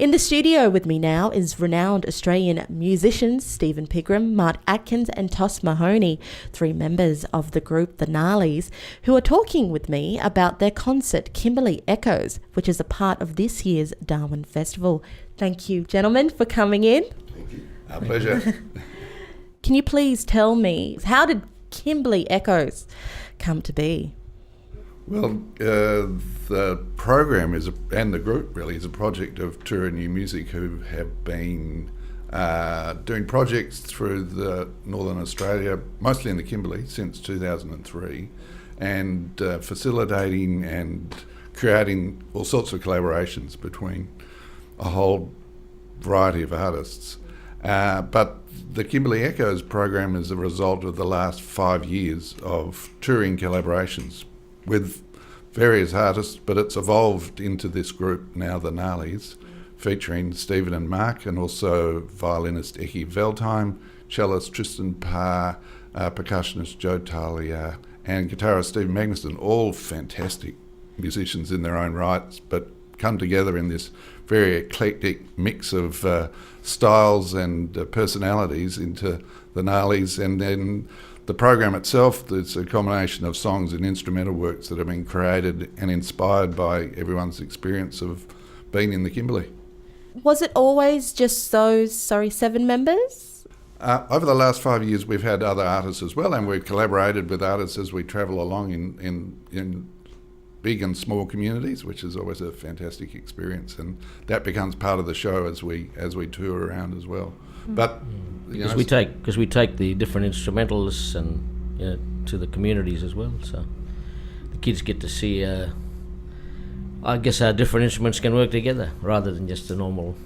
In the studio with me now is renowned Australian musicians Stephen Pigram, Mark Atkins and Mahoney, 3 members of the group The Narlis, who are talking with me about their concert Kimberley Echoes, which is a part of this year's Darwin Festival. Thank you, gentlemen, for coming in. Thank you. Our pleasure. Can you please tell me, how did Kimberley Echoes come to be? Well, the program and the group really is a project of Tour New Music, who have been doing projects through the Northern Australia, mostly in the Kimberley, since 2003, and facilitating and creating all sorts of collaborations between a whole variety of artists. But the Kimberley Echoes program is a result of the last 5 years of touring collaborations with various artists, but it's evolved into this group now, the Narlis, featuring Stephen and Mark, and also violinist Eki Veldheim, cellist Tristan Parr, percussionist Joe Talia, and guitarist Stephen Magnuson, all fantastic musicians in their own rights, but come together in this very eclectic mix of styles and personalities into the Narlis. And then the program itself, it's a combination of songs and instrumental works that have been created and inspired by everyone's experience of being in the Kimberley. Was it always just those, 7 members? Over the last 5 years, we've had other artists as well, and we've collaborated with artists as we travel along in big and small communities, which is always a fantastic experience, and that becomes part of the show as we tour around as well. But because we take the different instrumentalists and to the communities as well, so the kids get to see I guess how different instruments can work together rather than just the normal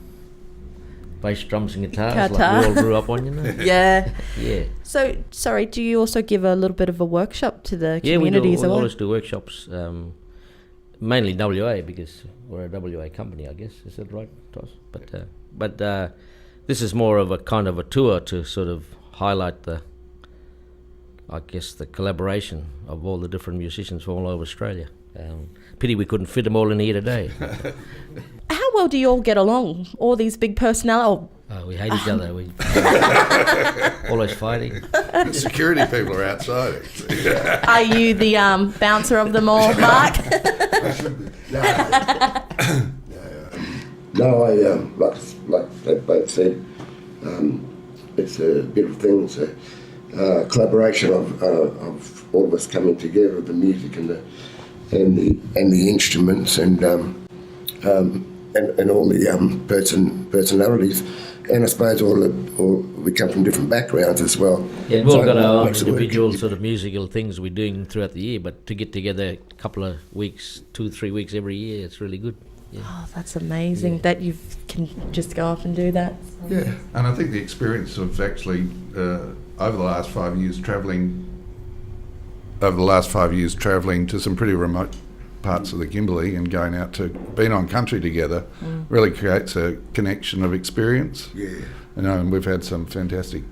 bass, drums and guitars like we all grew up on, Yeah. Yeah. So, sorry, do you also give a little bit of a workshop to the communities? Yeah, we always do workshops, mainly WA, because we're a WA company, I guess. Is that right, Toss? But this is more of a kind of a tour to sort of highlight the collaboration of all the different musicians from all over Australia. Pity we couldn't fit them all in here today. How well do you all get along? All these big personnel? We hate each other. We always fighting. the security people are outside. Are you the bouncer of them all, Mark? No, like they both said, it's a beautiful thing. It's a collaboration of all of us coming together, the music and the instruments and all the personalities, and I suppose all we come from different backgrounds as well. Yeah, we've all got our own individual sort of musical things we're doing throughout the year, but to get together a couple of weeks, 2-3 weeks every year, it's really good. Yeah. Oh, that's amazing that you can just go off and do that. Yeah, and I think the experience of actually over the last 5 years travelling to some pretty remote parts of the Kimberley and going out to being on country together really creates a connection of experience. Yeah. And we've had some fantastic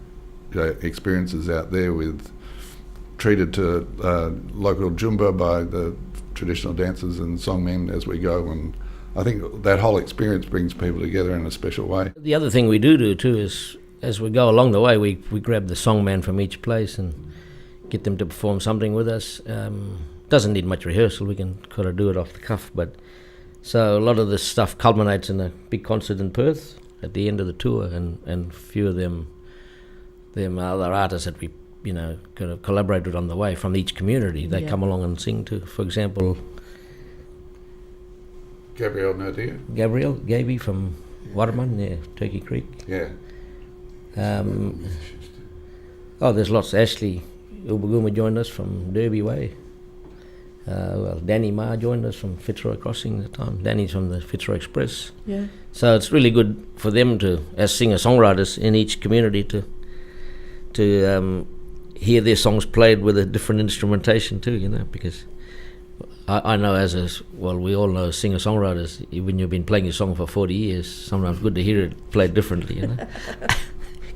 experiences out there with treated to local Jumba by the traditional dancers and songmen as we go, and I think that whole experience brings people together in a special way. The other thing we do too is, as we go along the way, we grab the songman from each place and get them to perform something with us. Doesn't need much rehearsal, we can kind of do it off the cuff, but so a lot of this stuff culminates in a big concert in Perth at the end of the tour, and a few of them other artists that we kind of collaborated on the way from each community, they come along and sing too. For example, Gaby from Waterman, Turkey Creek. Yeah. There's lots. Ashley Ubaguma joined us from Derby Way. Danny Ma joined us from Fitzroy Crossing at the time. Danny's from the Fitzroy Express. Yeah. So it's really good for them to, as singer-songwriters in each community, to hear their songs played with a different instrumentation too, because I know we all know singer-songwriters, when you've been playing your song for 40 years, sometimes good to hear it played differently,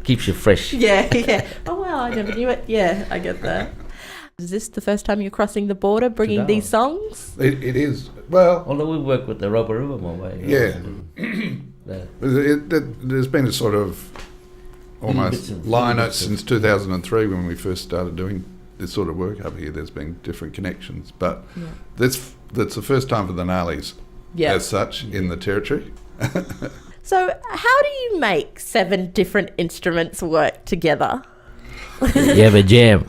Keeps you fresh. Yeah. Oh, wow, I never knew it. Yeah, I get that. Is this the first time you're crossing the border, bringing these songs? It is. Well, although we work with the Roper River more way. Yeah. There's been a sort of Bits almost and line out bits of- since 2003 when we first started doing this sort of work up here. There's been different connections, but that's the first time for the Narlis as such in the territory. So how do you make 7 different instruments work together? You have a jam.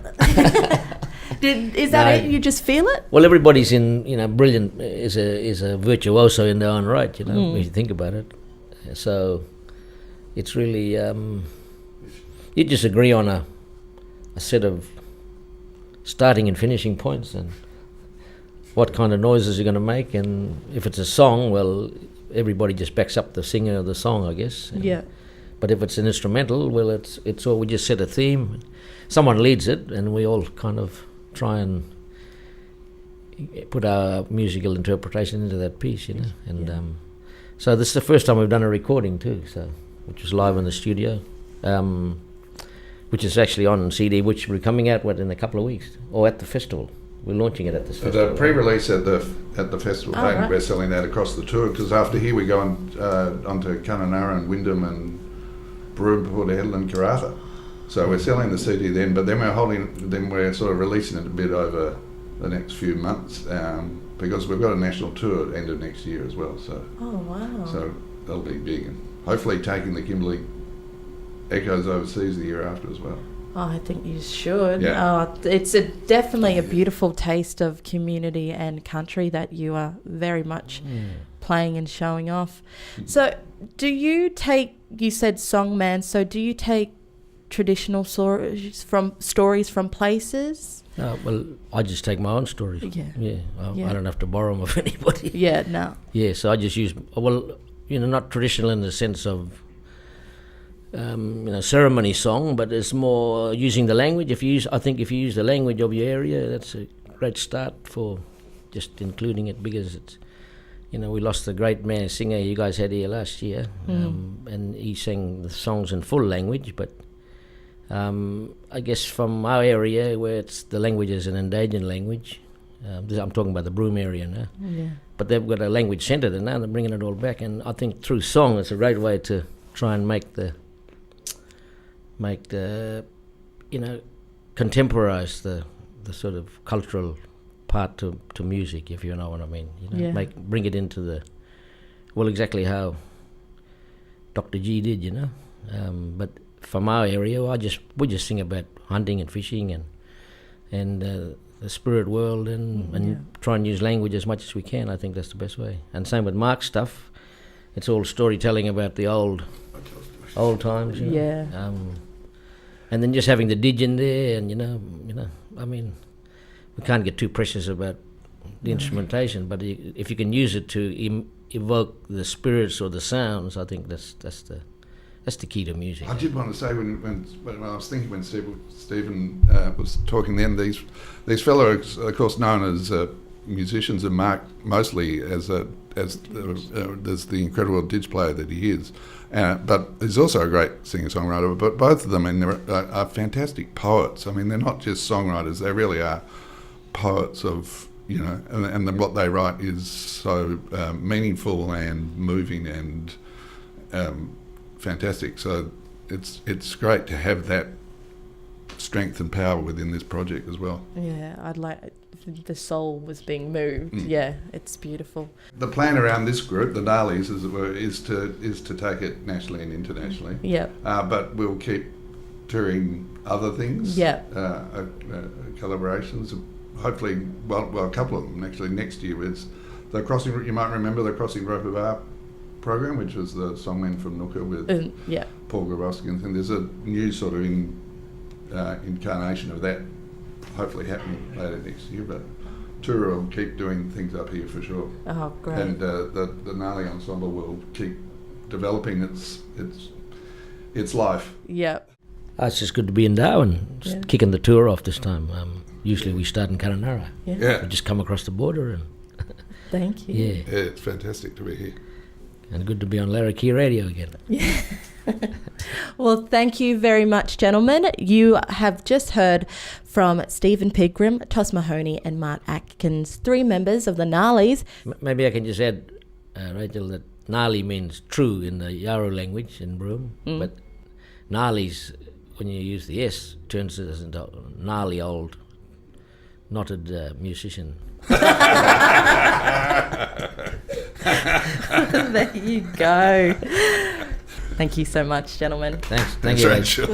Is that it? You just feel it? Well, everybody's brilliant, is a virtuoso in their own right, if you think about it. So it's really, you just agree on a set of starting and finishing points and what kind of noises you're going to make. And if it's a song, well, everybody just backs up the singer of the song, I guess. Yeah. But if it's an instrumental, well, it's all, we just set a theme. Someone leads it, and we all kind of try and put our musical interpretation into that piece, And so this is the first time we've done a recording too, which was live in the studio, which is actually on CD, which we're coming out in a couple of weeks, or at the festival. We're launching it at this festival. The pre-release at the festival, right. we're selling that across the tour, because after here we go onto Kununurra and Wyndham and Broome, Port Hedland and Karratha. So we're selling the CD then, but then we're sort of releasing it a bit over the next few months, because we've got a national tour at the end of next year as well. So so that'll be big, and hopefully taking the Kimberley Echoes overseas the year after as well. Oh, I think you should. Yeah. It's definitely a beautiful taste of community and country that you are very much playing and showing off. So do you said Songman, so do you take traditional stories from places? Well, I just take my own stories. Yeah. I don't have to borrow them off anybody. Yeah, no. Yeah, so I just use, not traditional in the sense of, ceremony song, but it's more using the language. I think if you use the language of your area, that's a great start for just including it, because it's, we lost the great singer you guys had here last year, and he sang the songs in full language, but I guess from our area, where the language is an endangered language, I'm talking about the Broome area now, but they've got a language centre there now, they're bringing it all back, and I think through song it's a great way to try and make the contemporize the sort of cultural part to music, if you know what I mean. Bring it into exactly how Dr. G did, but from our area, we just sing about hunting and fishing and the spirit world, and try and use language as much as we can. I think that's the best way. And same with Mark's stuff. It's all storytelling about the old times. And then just having the didge in there, and I mean, we can't get too precious about the instrumentation, but if you can use it to evoke the spirits or the sounds, I think that's the key to music. I did want to say when I was thinking when Stephen was talking then, these fellows are of course known as musicians, and Mark mostly as the incredible didge player that he is, but he's also a great singer-songwriter. But both of them are fantastic poets. I mean, they're not just songwriters; they really are poets of and then what they write is so meaningful and moving and fantastic. So it's great to have that strength and power within this project as well. Yeah, I'd like the soul was being moved. Yeah, it's beautiful. The plan around this group, the Narlis, as it were, is to take it nationally and internationally. Yeah. But we'll keep touring other things. Yeah. Collaborations. Hopefully, well, a couple of them actually next year. Is the Crossing? You might remember the Crossing Roper Bar program, which was the songman from Nooka with Paul Grabowski and things. There's a new sort of incarnation of that, hopefully happening later next year. But Tour will keep doing things up here for sure. Oh, great! And the Gnarly Ensemble will keep developing its life. Yep. It's just good to be in Darwin, kicking the tour off this time. Usually we start in Kununurra. Yeah. We just come across the border and. Thank you. Yeah, it's fantastic to be here. And good to be on Larrakia Radio again. Yeah. Well, thank you very much, gentlemen. You have just heard from Stephen Pigram, Tos Mahoney and Mark Atkins, 3 members of the Narlis. Maybe I can just add, Rachel, that Nali means true in the Yaro language in Broome, but Narlis, when you use the S, turns it into a gnarly old knotted musician. There you go. Thank you so much, gentlemen. Thanks, Thanks, you. Rachel.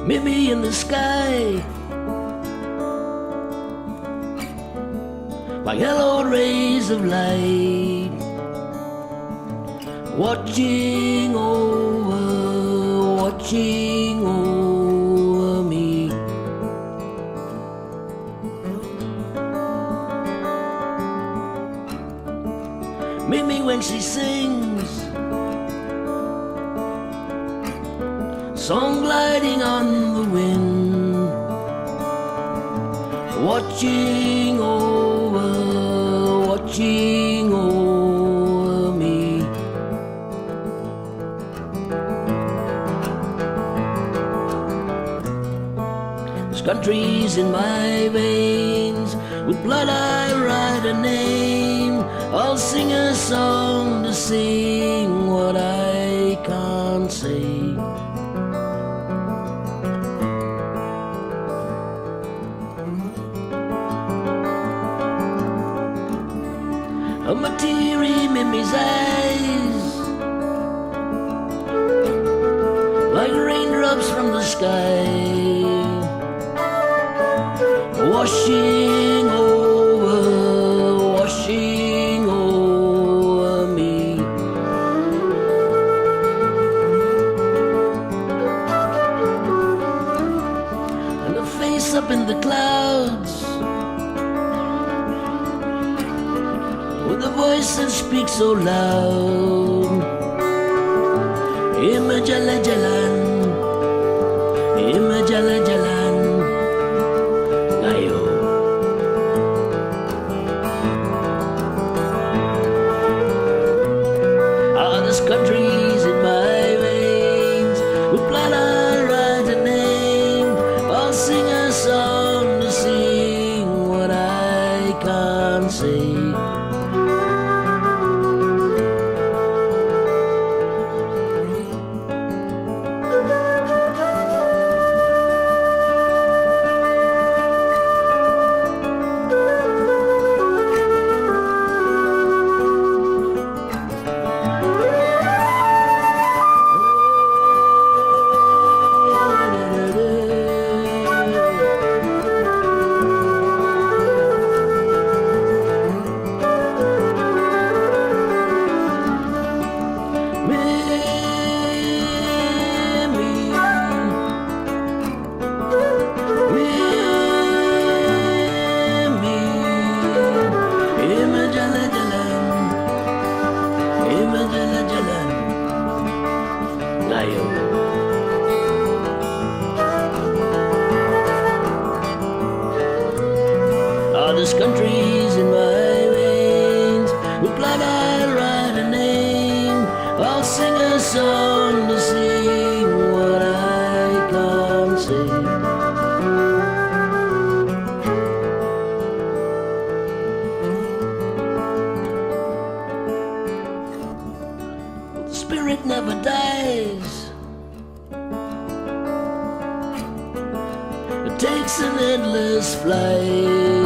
Meet me in the sky, like hallowed rays of light, watching over me. Meet me when she sings, song gliding on the wind, watching over me. This country's in my veins, with blood I write a name. I'll sing a song to sing what I can't say. A teary Mimi's eyes, like raindrops from the sky, washing over me. And the face up in the clouds, with a voice that speaks so loud. Imajala jalan, imajala jalan, ayo. Ah, this country's in my veins. Ohio. This country's in my veins. With blood I'll write a name. I'll sing a song to sing what I can't sing. The spirit never dies. It takes an endless flight.